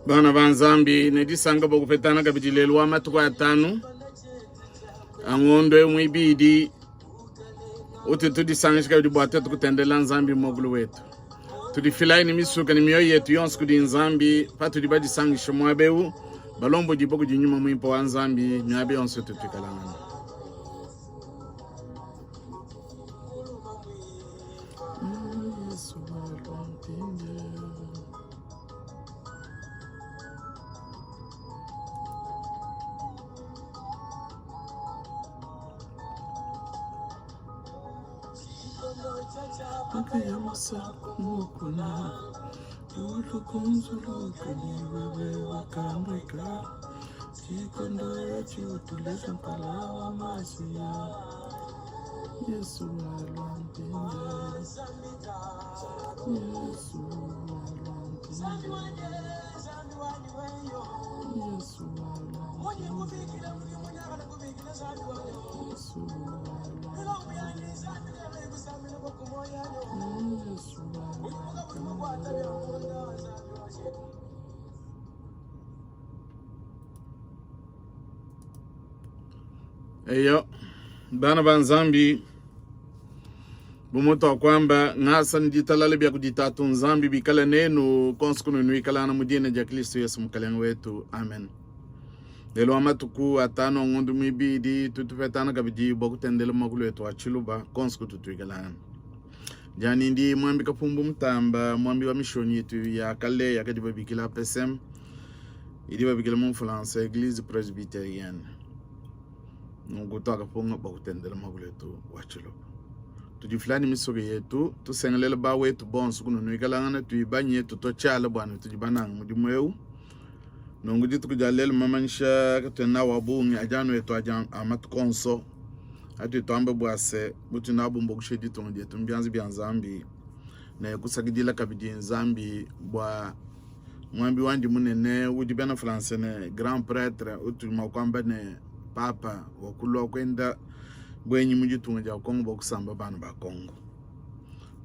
Bana banzambi nedisanga bokupetana kabidilelu wa matuko ya tanu angondo mwibidi uti tudisanga kabidi bwate tukutendela nzambi mogulu wetu tudifilai ni misuka ni mioyo yetu yonse kudi nzambi patu dibadi sangi shomwabeu balombo jiboku jinyuma mwimpo wa nzambi nyabe yonse tutukalangana. Akayamasa mukuna ulukunzulu kaniwewe wakambika chikondo yetu tuleza mpalawa masia Yesu alwampinde Yesu alwampinde Yesu Eyo bana banzambi bumoto kwamba ngasa nditalale bya kuditatu nzambi bikala nenu konskunu nuikala na mudine ja Kristo Yesu mkalengo wetu amen. Lelo amatuku atano ngondu mibidi tutupetana kabidi bokutendele magulu wetu achiluba konsku tutuikala jani ndi mwambi kapumbu mtamba mwambi wa mishoni yetu ya kale ya kadiba bikila PSM idiba bikila mfalance Église Presbyterienne nungutaka ponga bokutendele magulu wetu achiluba tujifulani misoge yetu tusengelele ba wetu bonsu kuno nuikalangana tuibanye yetu tochala bwana tujibananga mudimweu nongudi tukujalele mamanisha katena wabungi ajano yetu ajan amatkonso ati tuambe bwase butu na bumbo kushedi tongi yetu mbyanzi byanzambi na kusagidila kabidi nzambi bwa mwambi wandi munene udibena France ne grand prêtre utulima kwamba ne papa wakulwa kwenda bwenyi mujitunga ja Kongo bokusamba bana ba Kongo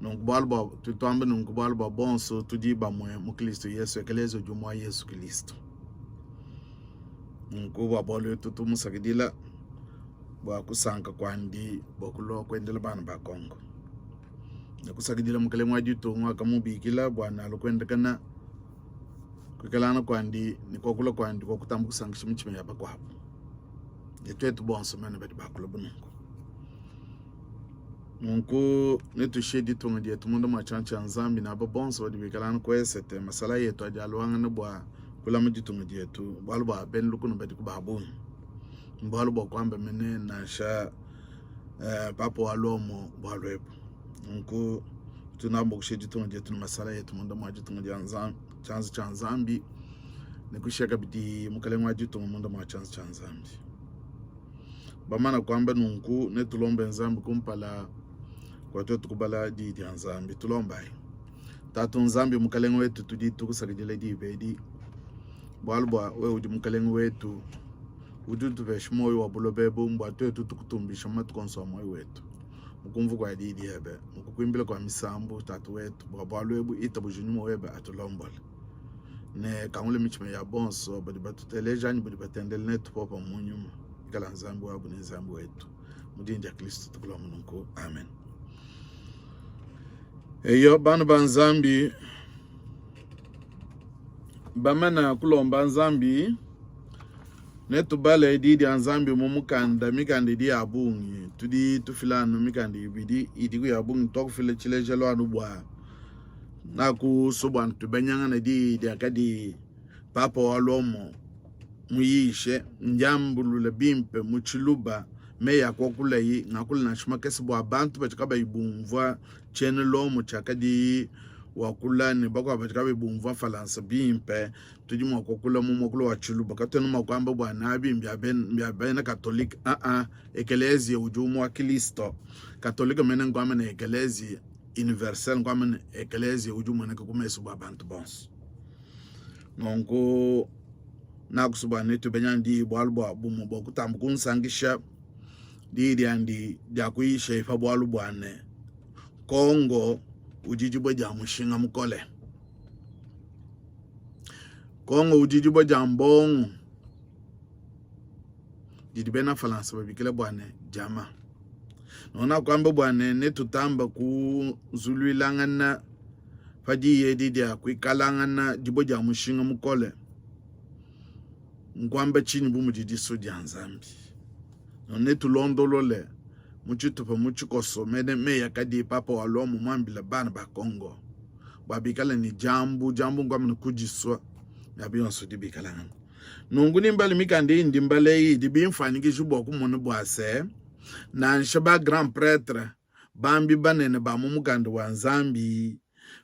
nonkubalba tutambe nonkubalba bonso tudiba mu Kristo Yesu ekelezo jumwa Yesu Kristo nkuba bolo tutumusakidila bwa kusanka kwandi bokulo kwendela bana ba Kongo nakusakidila mukale mwajitunga kamubikila bwana lokwendekana kukalana kwandi nikokula kwandi kokutambu kusangisha michime yaba kwabo yetwetu bonso mena badi bakulo bunungu Mungu netushedi tonga yetu mundo machancha nzambi na bonso wadi bikalana kwesete masala yetu ajalwanga ne bwa kula mujitunga yetu balba ben lukunu badi kubabun balba kwamba mene na sha papo walomo balwepo Mungu tunambo kushedi tonga yetu masala yetu mundo majitunga nzambi chanza nzambi nikushaka bidi mukale mwajitunga mundo machanza nzambi bamana kwamba nunku netulombe nzambi kumpala kwa tutu kubala di nzambi tulombai tatu nzambi mukalengo wetu tudi tukusakidile di bedi bwalbwa we udi mukalengo wetu ududu veshmoyo wa bulobebu mbwa tutu tukutumbisha matukonso moyo wetu mukumvu kwa di hebe mukukwimbile kwa misambu tatu wetu bwalwebu itabujunimo webe atulombola ne kaule michime ya bonso badi batuteleja badi batendele netu popa munyuma kala nzambi wabu ni nzambi wetu mudinja Kristo tukula mununku amen. Eyo bana banzambi bamana kulomba nzambi netu bale ididi nzambi mumukanda mikandi di abungi tudi tufilano mikandi ibidi idigu ya abungi tokufile chilejelo anubwa naku subwan tubenyanga na di akadi papa walomo muyishe njambulule bimpe muchiluba meya kokulayi ngakula na shimakesi bwa abantu bachikaba ibumva chene lomo chakadi wakula ni bakwa bachikaba ibumva falansa bimpe tujimwa kokula mumokula wa chiluba kateno makwamba bwa nabi mbya katolik ekelezia ujumu wa Kristo katolika mene ngwame na ekelezia universal ngwame na ekelezia ujumu na kukumesu bwa abantu bons ngongo nakusubane tubenyandi bwalbwa bumu bokutambu kunsangisha di andi diakuisha ifa bwalubwane Kongo ujiji bwa jamushinga mukole kongo ujiji bo jambongo didi bena falansa babikile bwane jama nona kwamba bwane netutamba ku zulwilangana fadi yedi ya kwikalangana dibo ja mushinga mukole nkwamba chini bu mudidi so janzambi none tulondolole muchitupa muchikoso mene meya kadi papa walo mu mambila bana ba Kongo babikala ni jambu ngwamna kujiswa yabi onso dibikala ngana nunguni mbali mikande indi mbale yi dibi mfani ki jubo ku monu boase na nshaba grand prêtre bambi banene ba mu muganda wa Nzambi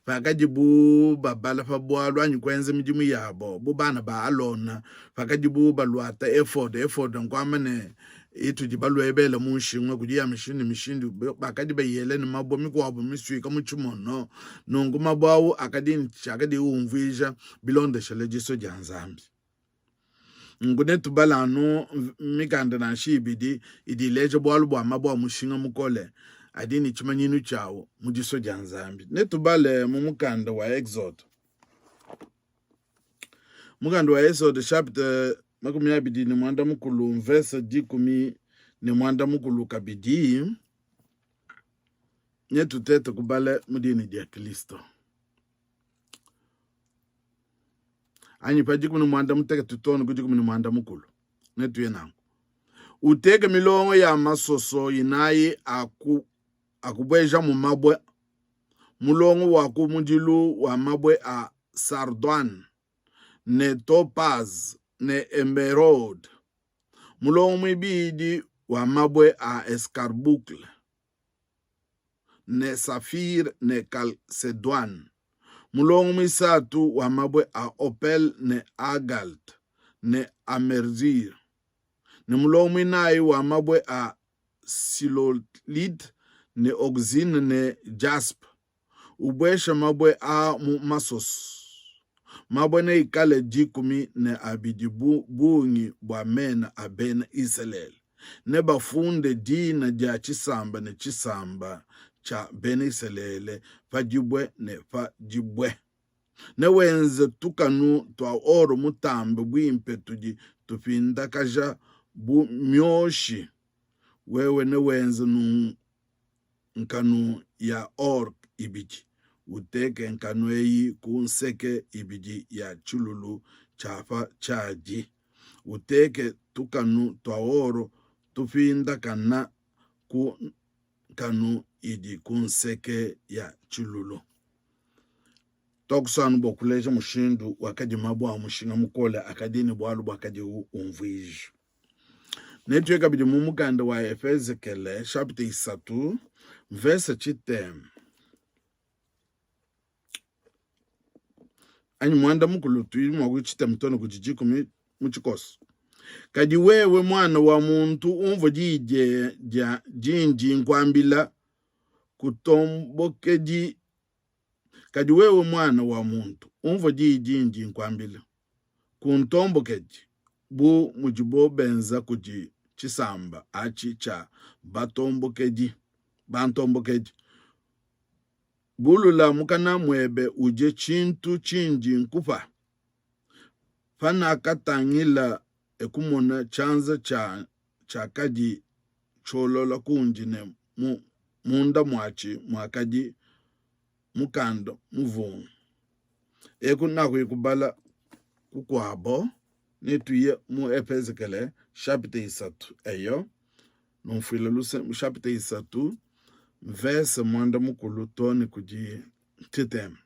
fakadi bu babala fa bwalo anyi kwenze mijimu yabo bu bana ba alona fakadi bu balwata effort nkwamane itu jibalwe ebele munshimwe kujiya mishindi bakadi bayele ni mabo mikwabo miswika muchimono nongo mabawo akadi umvija bilonde shele jiso janzambi ngune tubalano mikanda na shibidi idileje bwalu bwa mabo mushinga mukole adini chimanyinu chawo mujiso janzambi netubale mumukanda wa Exode mukanda wa Exode chapter makumi abidi ni mwanda mukulu verse 10 ni mwanda mukulu kabidi netutete kubale mudini dia Kristo anyi pajiku ni mwanda muteke tutono kujiku ni mwanda mukulu netuye nangu uteke milongo ya masoso inayi akubweja mu mabwe mulongo waku mudilu wa mabwe a sardouane ne topaz ne emerald mulongo mwibidi wa mabwe a escarboucle ne saphir ne calcedone mulongo mwisatu wa mabwe a opel ne agalt ne amerzir ne mulongo mwinayi wa mabwe a silolite ne oxine ne jasp ubwesha mabwe a masos mabwe ne ikale 10 ne abidi bungi bwa mena abena Israel ne bafunde dina ja chisamba ne chisamba cha bena Israel fajibwe ne fajibwe ne wenze tukanu twa oro mutambe bwimpe tuji tupinda kaja bu myoshi wewe ne wenze nkanu ya or ibiji uteke nkanu eyi kunseke ibiji ya chululu chafa chaji uteke tukanu twaoro tufinda kana ku kanu idi kunseke ya chululu tokusanu bokuleja mushindu wakadi mabwa mushinga mukole akadini bwalu bakadi umviji netwe kabidi mumukanda wa Efezekele chapter 3 verse 10 anyi mwanda mukulu tuimwa kuchita mtono kujijiku muchikoso kadi wewe mwana wa muntu umvo jije jinji nkwambila kutombokedi kadi wewe mwana wa muntu umvo jinji nkwambila kuntombokedi bu mujibo benza kuji chisamba achi cha bantombokedi bulula mukana mwebe uje chintu chinji nkufa fana katangila ekumona chanza cha kadi cholola kunji ne munda mwachi mwakadi mukando muvungu ekunako ikubala kukwabo netuye mu Efezekele chapter 3 eyo nomfila luse chapter 3 verse mwanda mukulu toni kuji titem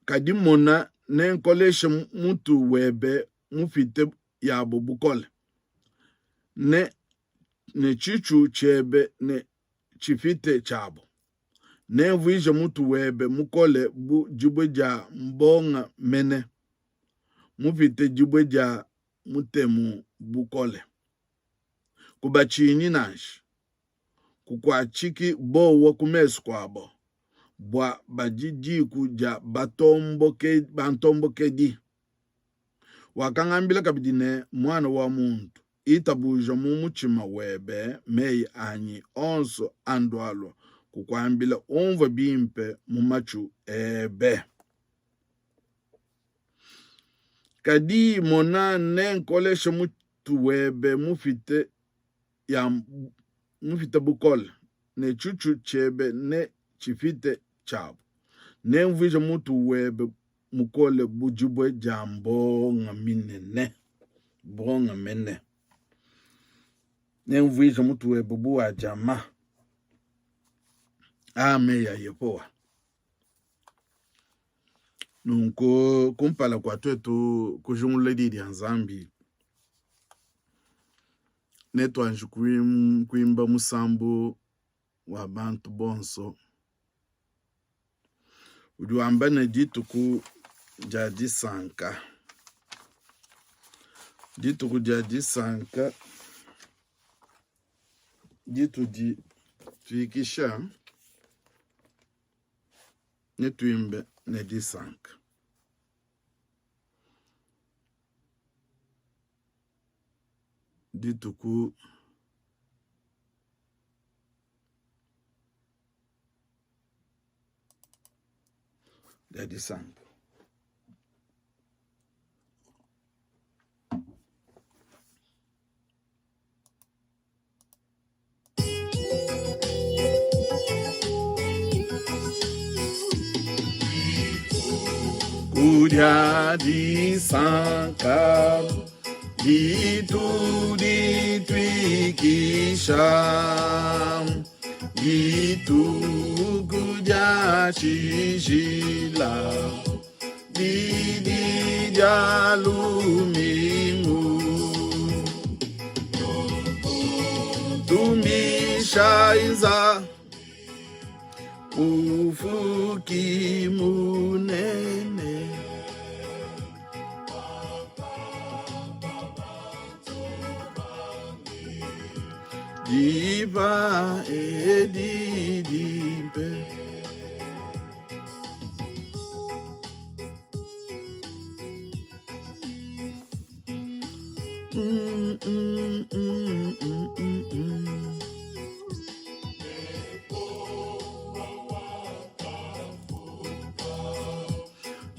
kadi mona nenkolesha mutu webe mufite yabo bukole ne chichu chebe ne chifite chabo nevwija mutu webe mukole bu jibwe ja mbonga mene mufite jibwe ja mutemu bukole kubachini nashi kukwachiki bowa kumesu kwabo bwa bajijiku ja bantombokedi wakangambila kabidine mwana wa muntu itabuja mumuchima webe mei anyi onso andwalwa kukwambila umva bimpe mumachu ebe Kadi mona ne nkole mutu webe mufite bukol ne chuchu chebe ne chifite chabo ne mvija mutu webe mukole bujubwe jambo ngamine ne bonga mene ne mvija mutu webe buwa jama ame ya yepoa nunko kumpala kwa twetu kujungule didi ya Nzambi neto anju kuimba musambu wa bantu bonso uduamba ne dituku jadi sanka ditu di tuikisha netuimbe ne di sanka dituku jadi sanka jadi sanka ditu ditwikisha ditu kujachishila didi jalumingu tumbisha iza ufuki munene diva edidimpe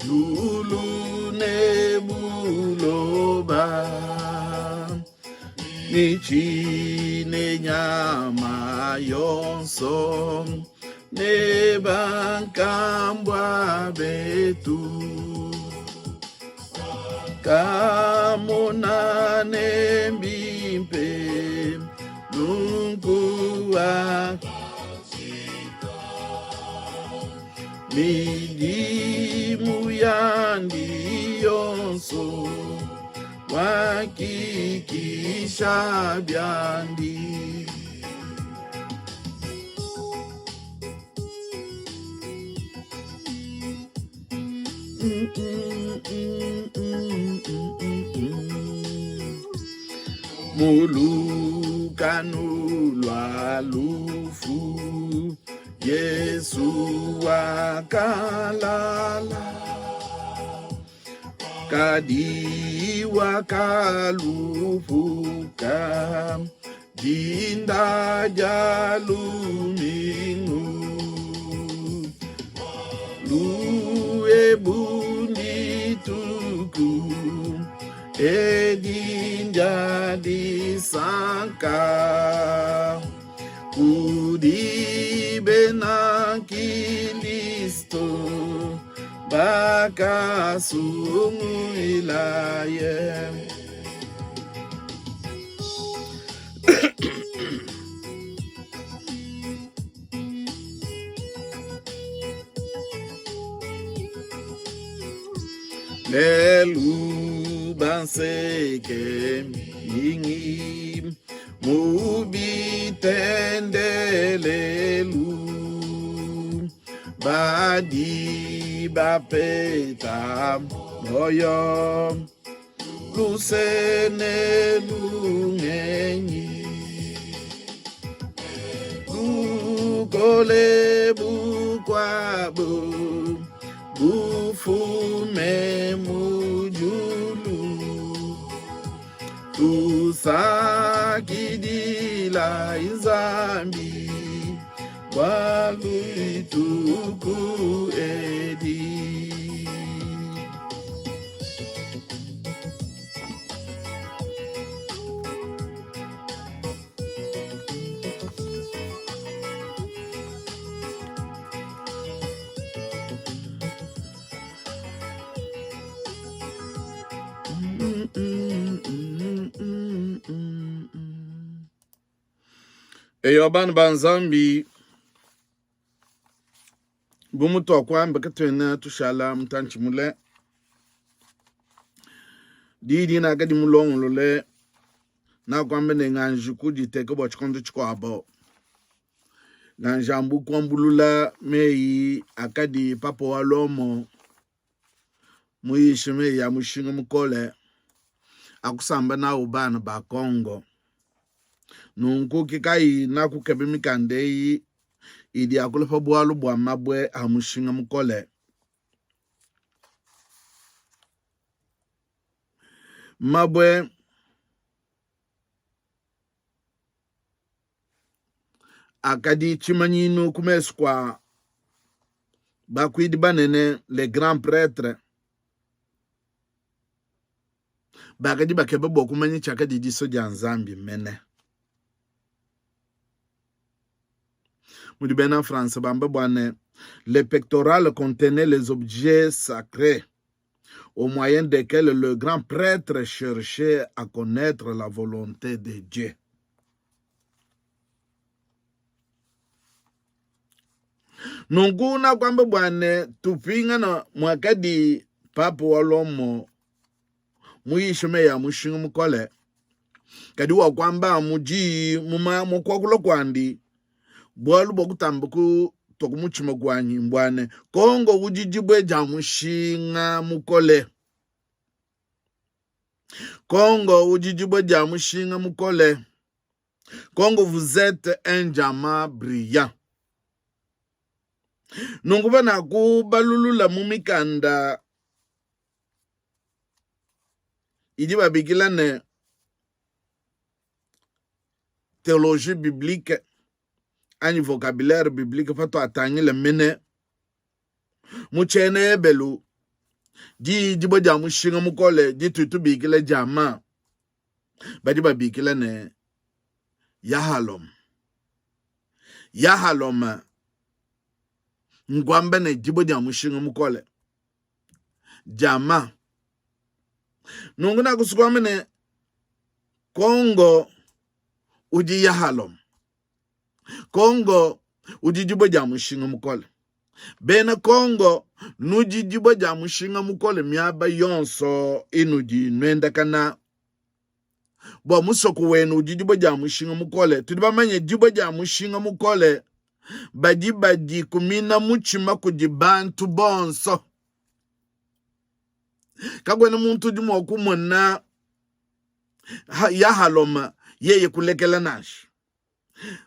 Lulu nebuloba Nichine nyama yonso nebankambwa betu kamona nembimpe nunguwa midimu yandi yonso wakikisha byandi mulukanulwa lufu Yesu wakalala kadi wakalufuka dinda jalumingu luebunituku edinja disanka kudibe na Kilisto bakasungu ilaye lelu banseke mingi mubitendelelu badi bapeta moyo lusene lungenyi lukole bukwabo bufume mujulu tusakidila izambi waluituku edi Eyoban banzambi bumuto kwamba katwena tushala mtanchi mule didi na gadi mulong lole na kwamba ne nganju kudi teke bo chikondo chkwabo nganjambu kwambulula meyi akadi papo walomo muyishime ya mushinga mukole akusamba na ubana ba Kongo nunku kikai na kukebe mikandei idi akulefa bwalu bwa mabwe amushinga mukole mabwe akadi chimanyinu kumeskwa bakwidi banene le grand prêtre bakadi bakebe bokumanyi chakadi diso dia nzambi mene Moudibena France bamba bwane le pectoral contenait les objets sacrés au moyen desquels le grand prêtre cherchait à connaître la volonté de Dieu. Nunguna kwamba bwane tupinga na mwakadi papo walomo muishime ya mushinga mukole kadi wa kwamba muji mukwakula kwandi bwalu bokutambuku tokumuchima gwanyi mbwane Kongo ujijibwe ja mushinga mukole Congo ujijibwe ja mushinga mukole Congo vous êtes un diamant brillant nunguva na kubalulula mumikanda idi babikilane théologie biblique ani vocabulaire biblique fato atangi le mene muchene belu di dibo ja mushinga mukole di tutu bikile jama badi babikilane yahalom ngwambe ne dibo ja mushinga mukole jama nunguna kusukwamene Kongo uji yahalom Kongo ujijibo ja mushinga mukole bena Kongo nujijibo ja mushinga mukole miaba yonso inuji nwenda kana bo musoko wenu ujijibo ja mushinga mukole tudiba manye jibo ja mushinga mukole badi kumina muchima kujibantu bonso kagwena muntu jimo kumona yahaloma yeye kulekela nashi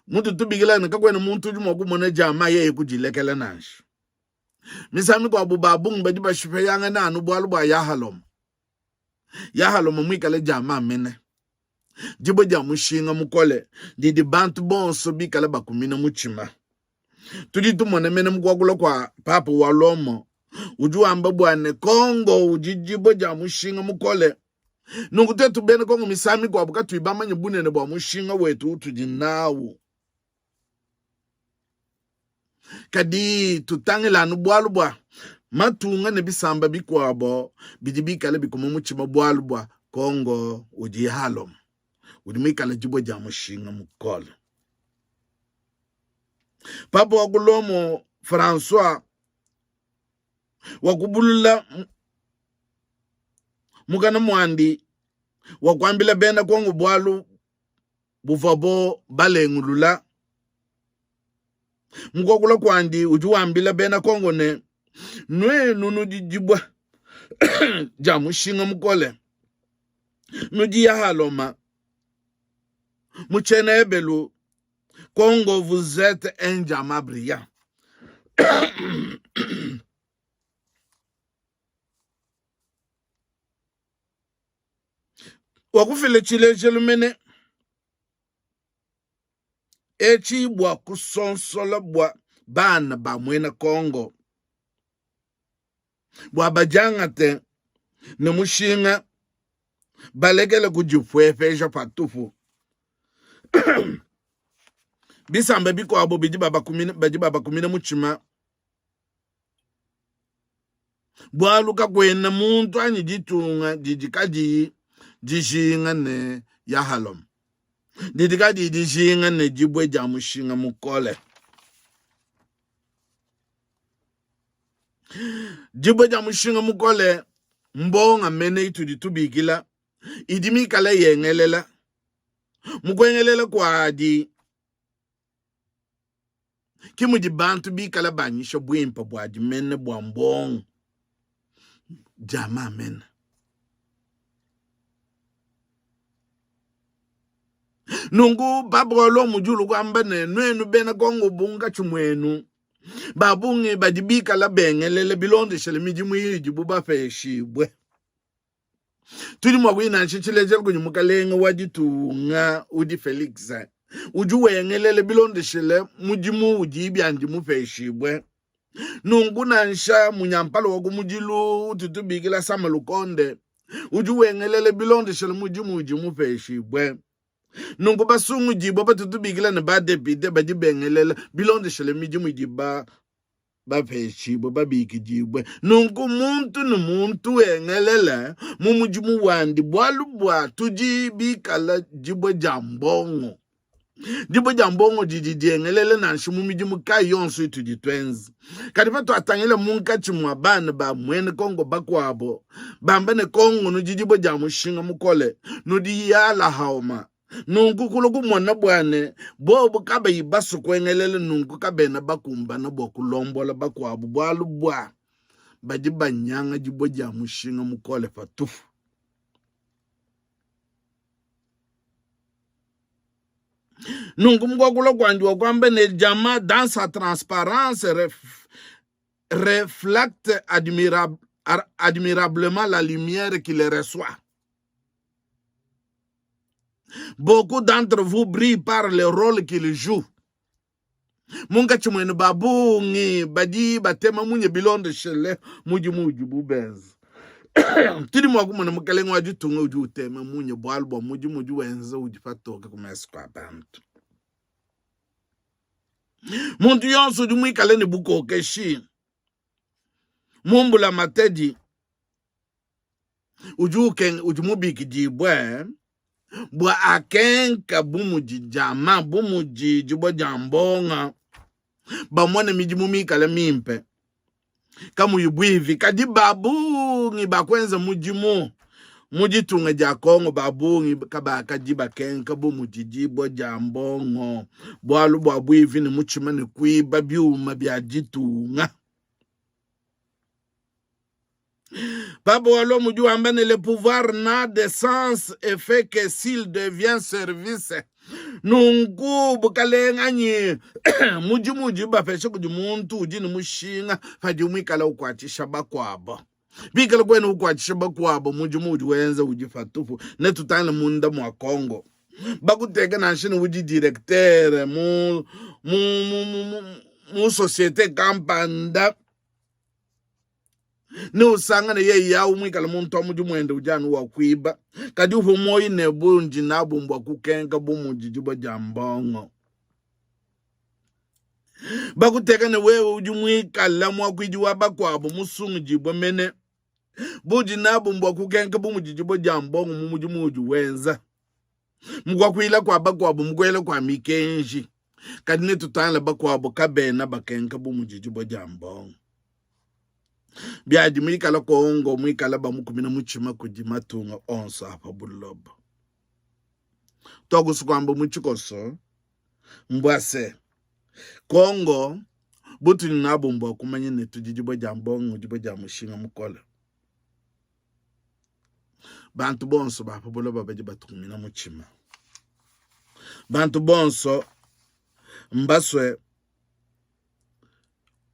muntu tubigila na kakwena muntu juma kumona jama yeye kujilekela nashi misami kwa bubabung badi bashife yanga na anu bwalu bwa yahaloma mwikale jama mene jibo ja mushinga mukole didi bantu bonso bikala bakumina muchima tudi tumone mene mkwakula kwa papa walomo ujuamba bwane Kongo ujijibo ja mushinga mukole nungutetu bene Kongo misami kwa buka tuibamanye bunene bwa mushinga wetu tujinawu kadi tutangela anu bwalu bwa matunga ne bisamba bikwabo bidibikale bikuma muchima bwalu bwa Kongo ujihalom udimikale jibo ja mushinga mukole papa wakulomo François wakubulula mukana mwandi wakwambila bena Kongo bwalu buvabo balengulula mukokula kwandi ujuwambila bena Kongo ne nwenu nujijibwa ja mushinga mukole nuji yahaloma muchene ebelu Kongo vous êtes un diamant brillant wakufile chile jelumene echi bwa kusonsola bwa bana ba mwena Kongo bwa bajangate ne mushinga balekele kujifwefesha patufu bisamba biko abo bidi baba kumina muchima bwalu ka kwena muntu anyi jitunga jijikaji jishinga ne ya halom didikaji jishinga ne jibwe jamushinga mukole jibwe jamushinga mukole mbonga mene itu ditubikila idimi kala yengelela mukwengelela kwa di kimu di bantu bi kala banyisho bwimpa bwaji mene bwa mbong jama mene nungu babolo mujulu kwamba nwenu bena kongo bunga chumwenu babungi badibika la bengelele bilonde shele mijimu hili jibuba feshibwe tuli mwagwina nchichilejele kwenye mukalenga wajitunga udi Felix ujuwe ngelele bilonde shele mujimu ujibi anjimu feshibwe nungu nansha munyampalo waku mujilu tutubikila sama lukonde ujuwe ngelele bilonde shele mujimu ujimu feshibwe nungu basungu jibo batutubikila ne badepite bajibengelela bilonde shele mijimu jiba bapeshibwe babikijibwe nungu muntu numuntu engelela mumujimu wandi bwalu bwa tujibikala jibwe jambongo jibwe jambongo jijiengelele na nshumumijimu kayonso itujitwenzi kati pato atangele munka chimwa bana ba mwene kongo bakwabo bambane kongo nujijibwe jamushinga mukole nudiyala haoma nungu kuloku mwana bwane bobo kabe yibasu kwengelele nungu kabe na bakumba na bokulombola bakwabu bwalu bwa bajibanyanga jibwe jamushinga mukole fatufu nungu mgwakulo kwanjwa kwamba ne jama dans sa transparence reflète admirablement la lumière qu'il reçoit. Beaucoup d'entre vous brillent par le rôle qu'ils jouent. Munga chumwenu babungi badi batema munye bilonde shele muji bubez. Tiri mwaku mwana mkalengu wajitunga uji utema munye bwalbo muji wenze uji fatoke kumeskwa bantu. Muntu yonsu uji mwikaleni buko keshi. Mumbula matedi uji mubiki jibwe. Bwa akenka bumuji jama bumuji jibwa jambonga ba mwana mijimu mikala mimpe kamu yubwivi kadi babungi bakwenza mujimu mujitunga ja Kongo babungi kaba kajiba kenka bumuji jibwa jambongo bwalu bwa bwivi ni muchima ni kwiba byuma bya jitunga Papa walo muju ambane le pouvoir n'a de sens et fait que s'il devient service nungu bukalenga nyi muji bafeshe kuji muntu uji ni mushinga fadi umikala ukwatisha bakwabo bikala kwenu ukwatisha bakwabo muji wenza uji fatufu netutana munda mwa Kongo bakuteka na nshini uji directeur mu société kampanda ne usangane ye ya umwikala muntu amuju mwende ujanu wa kwiba kadi ufu moyi ne bunji na bumbwa kukenka bumuji jibwa jambongo bakuteka ne wewe uju mwikala mwa kwijiwa bakwabo musungu jibwa mene buji na bumbwa kukenka bumuji jibwa jambongo mumuju wenza mgwa kwila kwa bakwabo mgwele kwa mikenji kadi ne tutana bakwabo kabena bakenka bumuji jibwa jambongo Biadi mwikala Kongo mwikala ba mukumina muchima kujimatunga onso hapa bulobo. Togu sukwamba muchikoso mbwase. Kongo butu ni nabo mbwa kumanye netu jijibo jambongo jibo jamushinga mukole. Bantu bonso ba hapa bulobo bajiba tukumina muchima. Bantu bonso mbaswe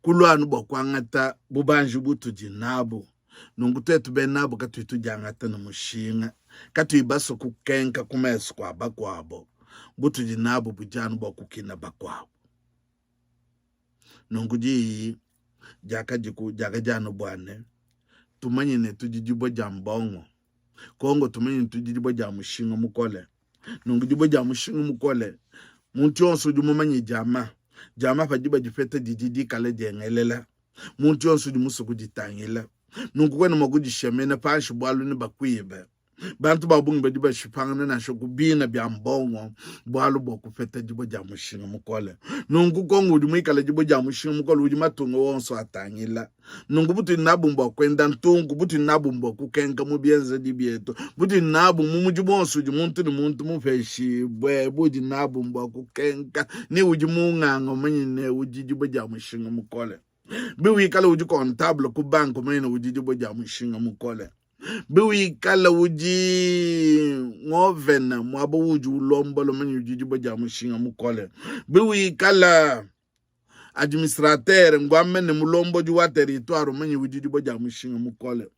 kulwanu bokwangata bubanji butuji nabo nungutetu benabo katuitu jangata na mushinga katuibaso kukenka kumesu kwa bakwabo butuji nabo bujanu bokukina bakwabo nunguji jaka jano bwane tumanyi ne tujijibo jambongo Kongo tumanyi ne tujijibo jamushinga mukole nungujibo jamushinga mukole muntu yonso jumumanyi jama fajiba jifete jijidi kale jengelela muntu yonso jumusu kujitangela nungukwena makujishemene panshi bwalu ni bakwibe bantu babungu bedi bashipanga na shokubina bya mbongo bwalu bokufeta jibo ja mushinga mukole nungu kongo udimikala jibo ja mushinga mukole udimatungo wonso atangila nungu butu nabumba kwenda ntungu butu nabumba kukenga mubienze dibieto butu nabu mumujibonso udimuntu ni muntu mufeshi bwe budi nabumba kukenga ni udimunganga manyine udijibo ja mushinga mukole biwikala udi kontable ku bank manyine udijibo ja mushinga mukole biwikala uji ngovena mwabo uji ulombo lo mani uji boja mushinga mukole biwikala administrateur ngwamene mulombo ju wa territoire mani uji boja mushinga mukole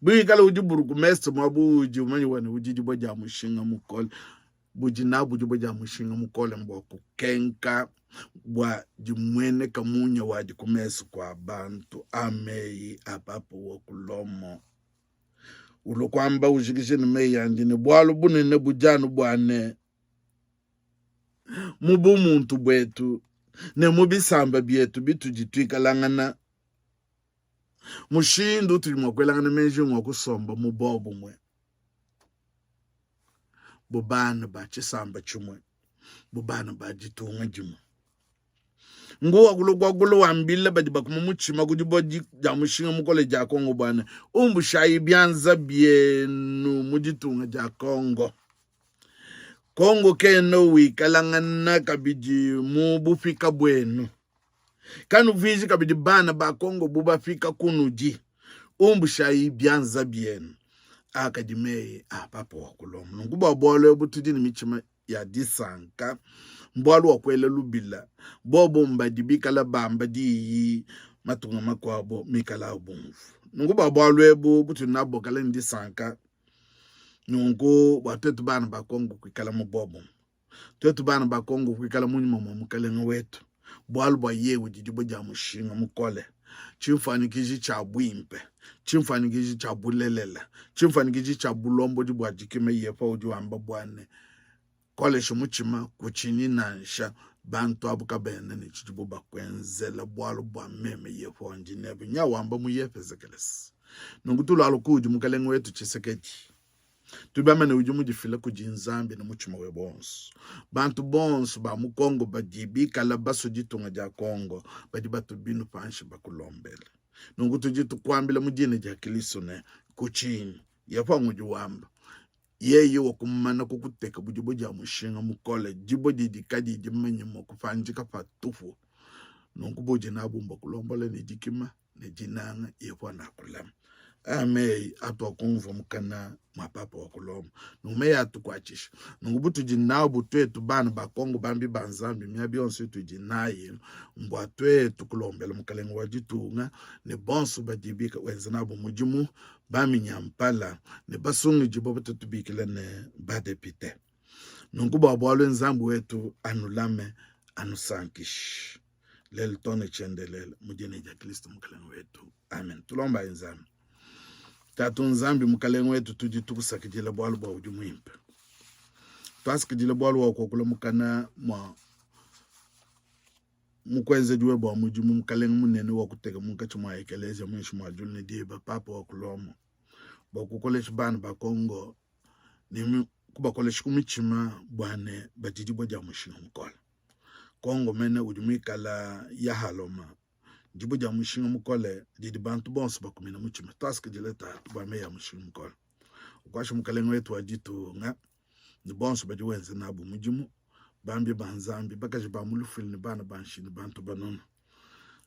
biwikala uji burgomestre mwabo uji mani wana uji boja mushinga mukole buji na buji boja mushinga mukole mboko kenka bwa jimwene kamunya waji kumesu kwa bantu ameyi apapo wakulomo ulo kwamba ushikishini meyandi ni bwalu bunene bujanu bwane mubu muntu bwetu ne mubisamba byetu bitujitwikalangana mushindu tulimwakwelangana menji ngwakusomba mubobo mwe bubana bachisamba chumwe bubana bajitunga jimwe nguwa kulo wambile badi bakumumuchima kujiboji ja mushinga mukole ja Kongo bwana umbushayi byanza bienu mujitunga ja Kongo keno wikalangana kabiji mubufika bwenu kanu viji kabidi bana ba Kongo bubafika kunuji umbushayi byanza bienu akadimei apapo wakulomu nguba bolo butujini michima ya disanka mbwalu wakwele lubila bobo mbadibika la bamba di matunga makwabo mikala ubumfu nguba bwalu ebu butu nabo kala ndi sanka nungu watetu bana ba Kongo kwikala mubobo tetu bana ba Kongo kwikala munyuma mukale wetu bwalu bwa yewe didibo ja mushinga mukole chimfanikiji cha bwimpe chimfanikiji cha bulelela chimfanikiji cha bulombo di bwa jikime yefa odi wamba bwane kole shumuchima kuchini nansha bantu abukabene ni chijibo bakwenzela bwalu bwa meme yefa onjinebe nya wamba mu yefe zekeles nungutulu alukuji mukalenge wetu chiseketi tubamene ujumu jifile kujinzambi na muchima we bonsu bantu bonsu ba mukongo bajibika la baso jitunga ja Kongo bajibatu binu panshi bakulombele nungutu jitu kwambila mujine ja kiliso ne kuchini yefa ngujuwamba yeye wakumana kukuteka bujibo ja mushinga mukole jibo didikadi jimenye mokufanjika patufu nunguboje na bumba kulombole ni jikima ne jinanga yefa na kulama amei atwa kumva mukana mapapa wakulomo numeya tukwachisha nungubutu jinabu twetu bana ba Kongo bambi banzambi myabionse tujinaye mbwa twetu kulombela mukalengo wajitunga ne bonsu bajibika wenzenabo mujimu bami nyampala ne basungi jibobo tutubikile ne badepite nunguba bwalo nzambu wetu anulame anusankish lel tone chendelele mujene ja Kristo mukalengo wetu amen tulomba nzambi tatu nzambi mukalengo wetu tujitukusakijila bwalu bwa ujumwimpe twasikijile bwalu wa kokula mukana mwa mukwenze juwe bwa mujumu mukalengo munene wa kuteka munkachi mwa ekeleza mwishu mwa julini diba papa wa kulomo bwa kukoleshi bana ba Kongo ni kubakoleshi kumichima bwane bajijibo ja mushinga mukola Kongo mene ujumikala ya haloma jibo ja mushinga mukole didi bantu bonsu bakumina muchima task dileta bwa meya mushinga mukole ukwasha mukalengo wetu wajitu nga ni bonsu bajiwenze nabu mujimu bambi banzambi bakaji bamulufil ni bana banshini bantu banona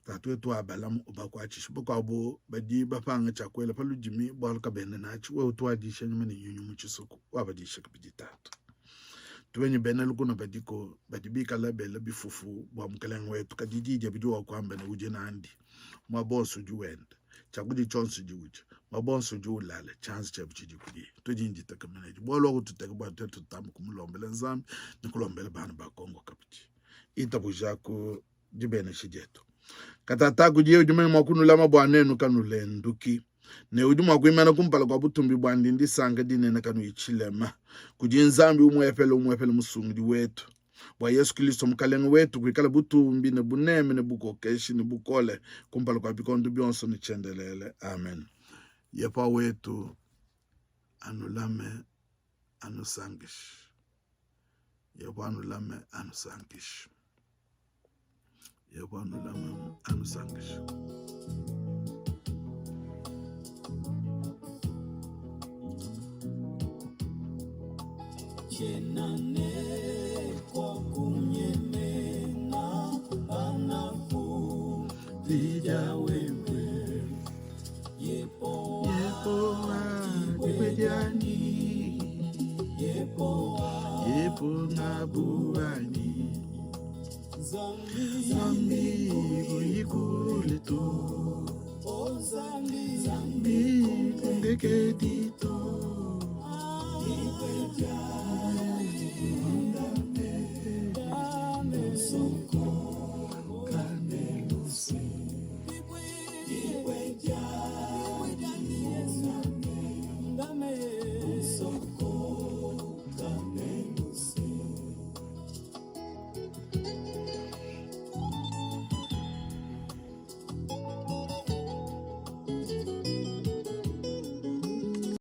tatu wetu abalamu ubakwachishi bukabo badi bapanga chakwela palujimi bwaluka bene nachi we utwadisha nyuma ni nyunyu muchisuku wabadisha kabiditatu tuwenye bene lukuna badiko badibika labela bifufu bwa mukalengo wetu kadidija bidiwa kwamba na uje nandi mabonsu juwenda chakudi chonsu juuje mabonsu juulale chance cha bichiji kudi tujinji takameneji bwalo kututeka bwa tetu tamu kumulombela nzambi nikulombela bana ba Kongo kapiti itabujako jibene shijeto katata kujiye ujumeni mwakunu lama bwanenu kanule nduki ne ujuma kuimana kumpala kwa butumbi bwandindi sanga dinene kanu ichilema kujinzambi umwefele musungi wetu bwa Yesu Kristo mukalengo wetu kwikala butumbi ne buneme ne bukokeshi ne bukole kumpala kwa bikondo byonso ni chendelele amen Yepa wetu anulame anusangish. Yepa anulame anusangish. Yepa anulame anusangish. Chenane kwa kunyemena anafu vija wewe yepo adibediani yepo ngabuani zambi uyikuleto zambi kundekedito